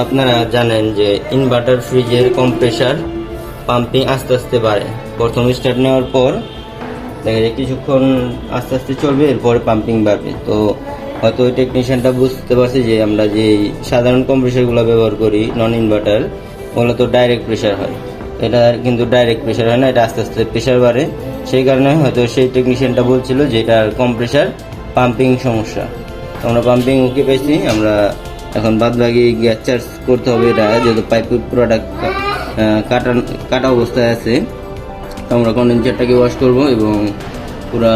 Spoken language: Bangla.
আপনারা জানেন যে ইনভার্টার ফ্রিজের কম্প্রেসার পাম্পিং আস্তে আস্তে বাড়ে। প্রথম স্টার্ট নেওয়ার পর দেখা যায় কিছুক্ষণ আস্তে আস্তে চলবে, এরপরে পাম্পিং বাড়বে। তো হয়তো ওই টেকনিশিয়ানটা বুঝতে পারছে যে আমরা যে সাধারণ কম্প্রেসারগুলো ব্যবহার করি নন ইনভার্টার, ওগুলো তো ডাইরেক্ট প্রেশার হয়, এটা কিন্তু ডাইরেক্ট প্রেশার হয় না, এটা আস্তে আস্তে প্রেশার বাড়ে। সেই কারণে হয়তো সেই টেকনিশিয়ানটা বলছিল যে এটার কম্প্রেসার পাম্পিং সমস্যা। তো আমরা পাম্পিং ওকে পেয়েছি, আমরা এখন বাদ বাকি গ্যাস চার্জ করতে হবে। এটা যেহেতু পাইপ প্রোডাক্ট কাটা অবস্থায় আছে, তো আমরা কন্ডেন্সারটাকে ওয়াশ করব এবং পুরা